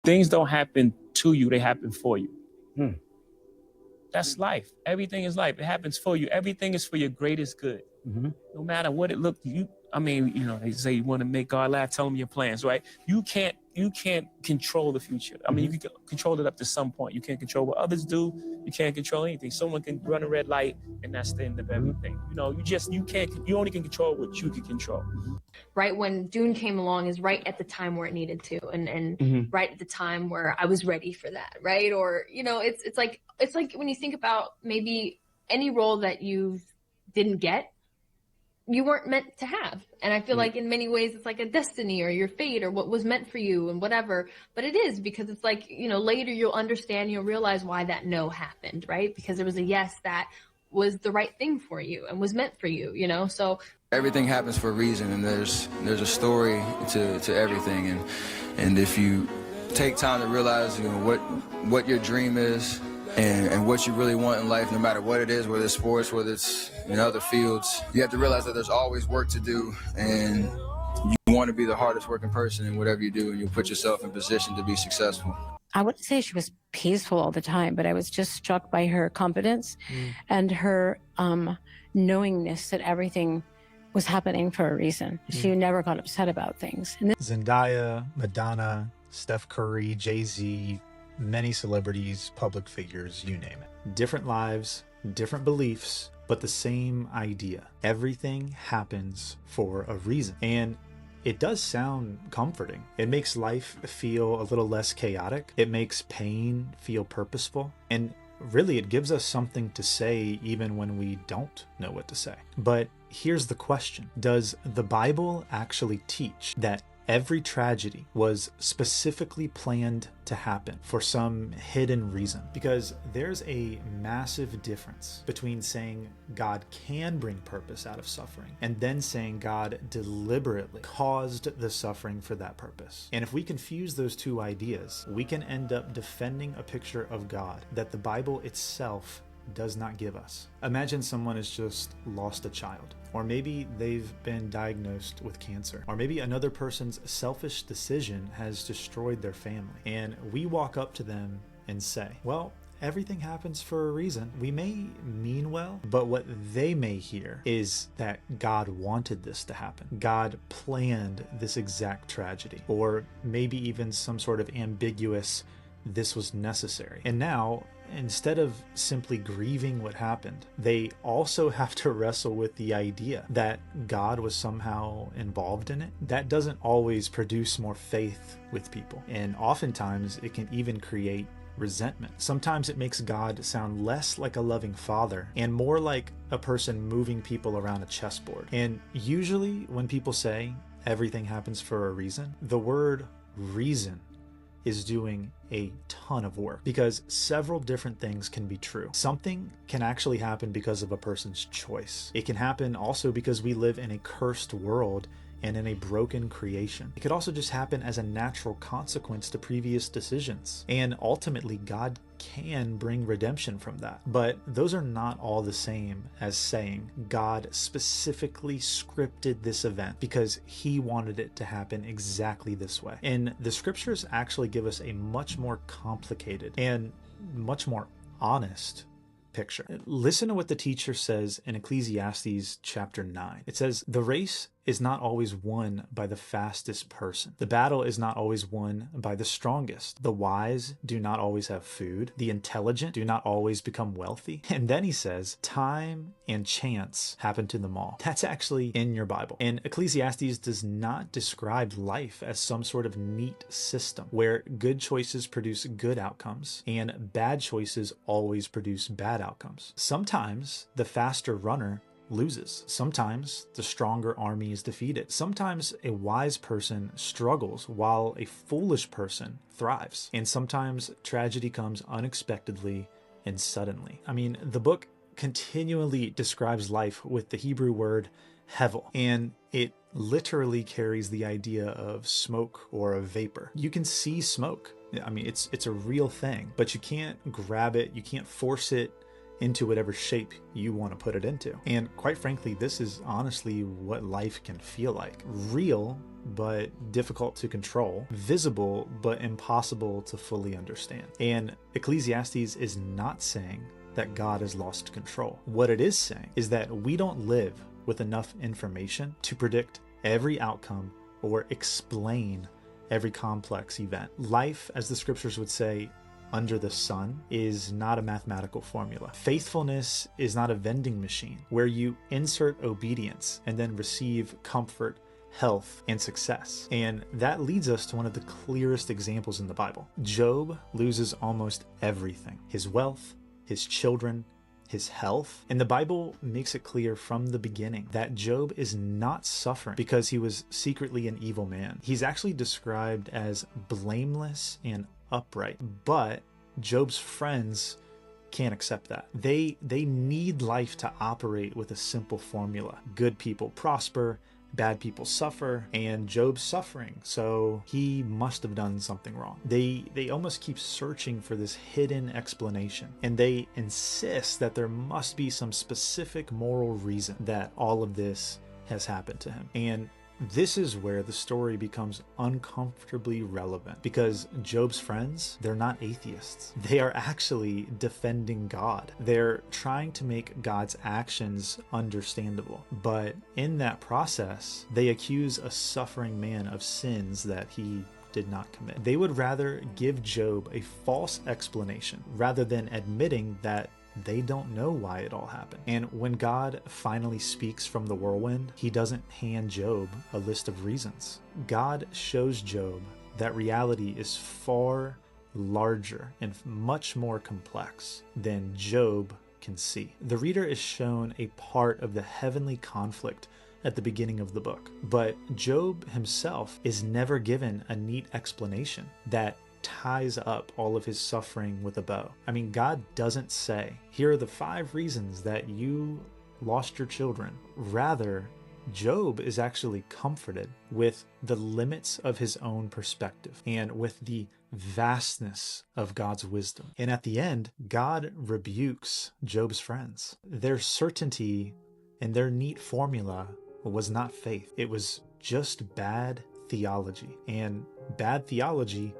Things don't happen to you, they happen for you. Hmm. That's life. Everything is life. It happens for you. Everything is for your greatest good. No matter what it looked, they say you want to make God laugh, tell him your plans, right? You can't control the future. I mean, you can control it up to some point. You can't control what others do. You can't control anything. Someone can run a red light and that's the end of everything. You only can control what you can control. Right when Dune came along is right at the time where it needed to, and right at the time where I was ready for that, right? Or it's like when you think about maybe any role that you didn't get, you weren't meant to have. And I feel like in many ways it's like a destiny or your fate or what was meant for you and whatever. But it is, because it's like, later you'll understand, you'll realize why that no happened, right? Because there was a yes that was the right thing for you and was meant for you, So everything happens for a reason, and there's a story to everything, and if you take time to realize what your dream is and what you really want in life, no matter what it is, whether it's sports, whether it's in other fields, you have to realize that there's always work to do, and you want to be the hardest working person in whatever you do, and you'll put yourself in position to be successful. I wouldn't say she was peaceful all the time, but I was just struck by her confidence and her knowingness that everything was happening for a reason. She never got upset about things. And Zendaya, Madonna, Steph Curry, Jay-Z, many celebrities, public figures, you name it. Different lives, different beliefs, but the same idea. Everything happens for a reason. And it does sound comforting. It makes life feel a little less chaotic. It makes pain feel purposeful. And really, it gives us something to say even when we don't know what to say. But here's the question. Does the Bible actually teach that every tragedy was specifically planned to happen for some hidden reason? Because there's a massive difference between saying God can bring purpose out of suffering and then saying God deliberately caused the suffering for that purpose. And if we confuse those two ideas, we can end up defending a picture of God that the Bible itself does not give us. Imagine someone has just lost a child, or maybe they've been diagnosed with cancer, or maybe another person's selfish decision has destroyed their family, and we walk up to them and say, well, everything happens for a reason. We may mean well, but what they may hear is that God wanted this to happen. God planned this exact tragedy, or maybe even some sort of ambiguous, this was necessary. And now, instead of simply grieving what happened, they also have to wrestle with the idea that God was somehow involved in it. That doesn't always produce more faith with people, and oftentimes it can even create resentment. Sometimes it makes God sound less like a loving father and more like a person moving people around a chessboard. And usually when people say everything happens for a reason, the word reason is doing a ton of work, because several different things can be true. Something can actually happen because of a person's choice. It can happen also because we live in a cursed world and in a broken creation. It could also just happen as a natural consequence to previous decisions. And ultimately, God can bring redemption from that. But those are not all the same as saying God specifically scripted this event because he wanted it to happen exactly this way. And the scriptures actually give us a much more complicated and much more honest picture. Listen to what the teacher says in Ecclesiastes chapter 9. It says, "The race is not always won by the fastest person. The battle is not always won by the strongest. The wise do not always have food. The intelligent do not always become wealthy." And then he says, time and chance happen to them all. That's actually in your Bible. And Ecclesiastes does not describe life as some sort of neat system where good choices produce good outcomes and bad choices always produce bad outcomes. Sometimes the faster runner loses. Sometimes the stronger army is defeated. Sometimes a wise person struggles while a foolish person thrives. And sometimes tragedy comes unexpectedly and suddenly. I mean, the book continually describes life with the Hebrew word hevel, and it literally carries the idea of smoke or a vapor. You can see smoke. I mean, it's a real thing, but you can't grab it, you can't force it. into whatever shape you want to put it into. And quite frankly, this is honestly what life can feel like. Real, but difficult to control. Visible, but impossible to fully understand. And Ecclesiastes is not saying that God has lost control. What it is saying is that we don't live with enough information to predict every outcome or explain every complex event. Life, as the scriptures would say, under the sun is not a mathematical formula. Faithfulness is not a vending machine where you insert obedience and then receive comfort, health, and success. And that leads us to one of the clearest examples in the Bible. Job loses almost everything: his wealth, his children, his health. And the Bible makes it clear from the beginning that Job is not suffering because he was secretly an evil man. He's actually described as blameless and upright, but Job's friends can't accept that. They need life to operate with a simple formula. Good people prosper, bad people suffer, and Job's suffering, so he must have done something wrong. They almost keep searching for this hidden explanation, and they insist that there must be some specific moral reason that all of this has happened to him. And this is where the story becomes uncomfortably relevant, because Job's friends, they're not atheists. They are actually defending God. They're trying to make God's actions understandable. But in that process, they accuse a suffering man of sins that he did not commit. They would rather give Job a false explanation rather than admitting that they don't know why it all happened. And when God finally speaks from the whirlwind, he doesn't hand Job a list of reasons. God shows Job that reality is far larger and much more complex than Job can see. The reader is shown a part of the heavenly conflict at the beginning of the book, but Job himself is never given a neat explanation that ties up all of his suffering with a bow. I mean, God doesn't say, here are the 5 reasons that you lost your children. Rather, Job is actually comforted with the limits of his own perspective and with the vastness of God's wisdom. And at the end, God rebukes Job's friends. Their certainty and their neat formula was not faith. It was just bad theology. And bad theology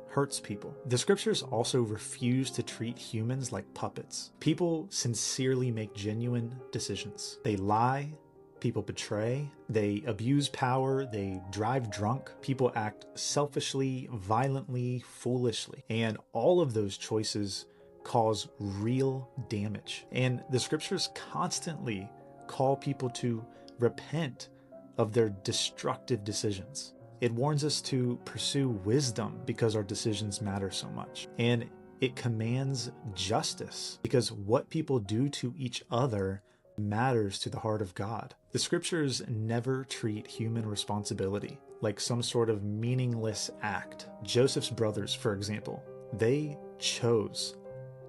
hurts people. The scriptures also refuse to treat humans like puppets. People sincerely make genuine decisions. They lie, people betray, they abuse power, they drive drunk, people act selfishly, violently, foolishly, and all of those choices cause real damage. And the scriptures constantly call people to repent of their destructive decisions. It warns us to pursue wisdom because our decisions matter so much. And it commands justice because what people do to each other matters to the heart of God. The scriptures never treat human responsibility like some sort of meaningless act. Joseph's brothers, for example, they chose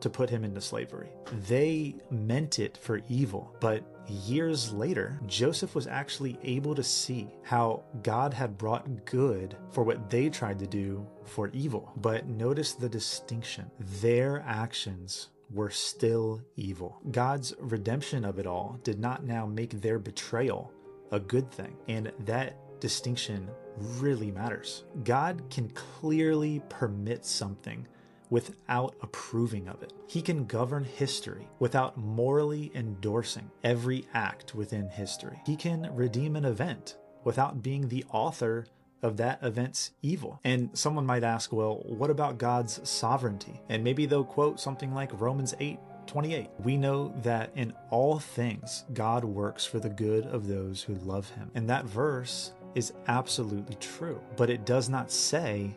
to put him into slavery. They meant it for evil, but years later, Joseph was actually able to see how God had brought good for what they tried to do for evil. But notice the distinction. Their actions were still evil. God's redemption of it all did not now make their betrayal a good thing. And that distinction really matters. God can clearly permit something without approving of it. He can govern history without morally endorsing every act within history. He can redeem an event without being the author of that event's evil. And someone might ask, well, what about God's sovereignty? And maybe they'll quote something like Romans 8:28. We know that in all things, God works for the good of those who love him. And that verse is absolutely true, but it does not say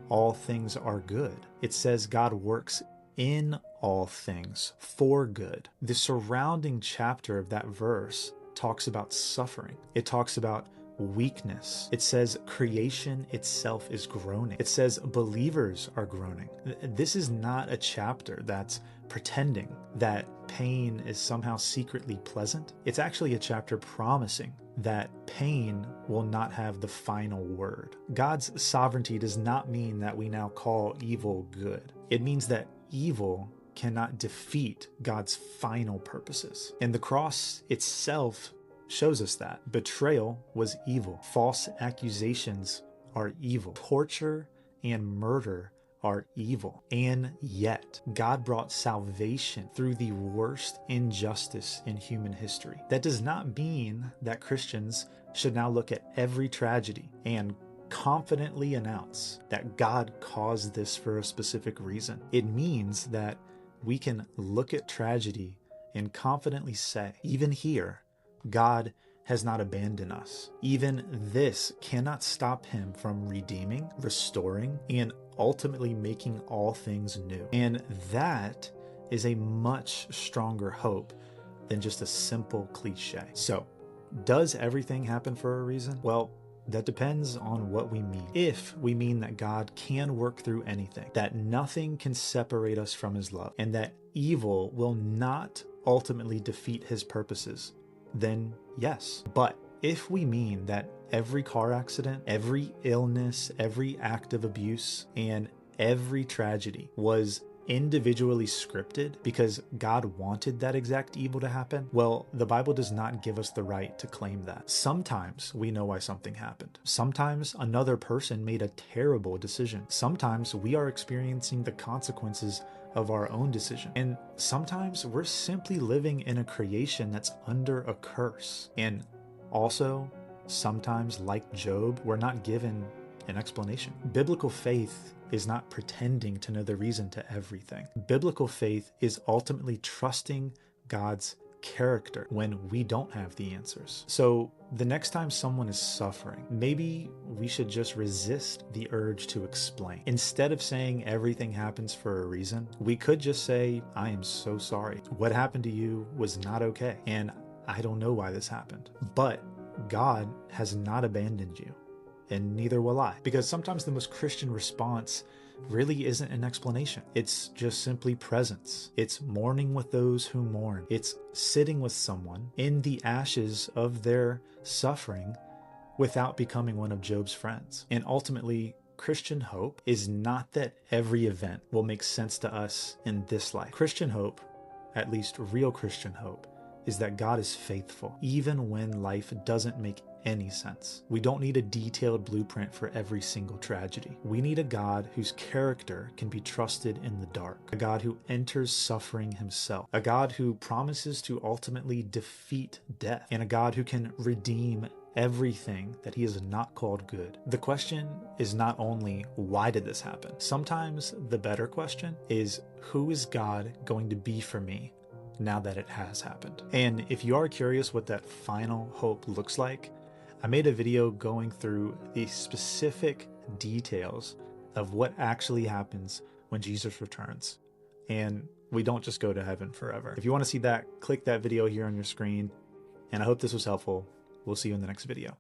all things are good. It says God works in all things for good. The surrounding chapter of that verse talks about suffering. It talks about weakness. It says creation itself is groaning. It says believers are groaning. This is not a chapter that's pretending that pain is somehow secretly pleasant. It's actually a chapter promising that pain will not have the final word. God's sovereignty does not mean that we now call evil good. It means that evil cannot defeat God's final purposes. And the cross itself shows us that. Betrayal was evil. False accusations are evil. Torture and murder are evil. And yet, God brought salvation through the worst injustice in human history. That does not mean that Christians should now look at every tragedy and confidently announce that God caused this for a specific reason. It means that we can look at tragedy and confidently say, even here, God has not abandoned us. Even this cannot stop him from redeeming, restoring, and ultimately making all things new. And that is a much stronger hope than just a simple cliche. So, does everything happen for a reason? Well, that depends on what we mean. If we mean that God can work through anything, that nothing can separate us from his love, and that evil will not ultimately defeat his purposes, then yes. But if we mean that every car accident, every illness, every act of abuse, and every tragedy was individually scripted because God wanted that exact evil to happen, well, the Bible does not give us the right to claim that. Sometimes we know why something happened. Sometimes another person made a terrible decision. Sometimes we are experiencing the consequences of our own decision. And sometimes we're simply living in a creation that's under a curse. And also, sometimes, like Job, we're not given an explanation. Biblical faith is not pretending to know the reason to everything. Biblical faith is ultimately trusting God's character when we don't have the answers. So the next time someone is suffering, maybe we should just resist the urge to explain. Instead of saying everything happens for a reason, we could just say, I am so sorry. What happened to you was not okay, and I don't know why this happened. But God has not abandoned you, and neither will I. Because sometimes the most Christian response really isn't an explanation. It's just simply presence. It's mourning with those who mourn. It's sitting with someone in the ashes of their suffering without becoming one of Job's friends. And ultimately, Christian hope is not that every event will make sense to us in this life. Christian hope, at least real Christian hope, is that God is faithful, even when life doesn't make any sense. We don't need a detailed blueprint for every single tragedy. We need a God whose character can be trusted in the dark, a God who enters suffering himself, a God who promises to ultimately defeat death, and a God who can redeem everything that he has not called good. The question is not only, why did this happen? Sometimes the better question is, who is God going to be for me now that it has happened? And if you are curious what that final hope looks like, I made a video going through the specific details of what actually happens when Jesus returns. And we don't just go to heaven forever. If you want to see that, click that video here on your screen. And I hope this was helpful. We'll see you in the next video.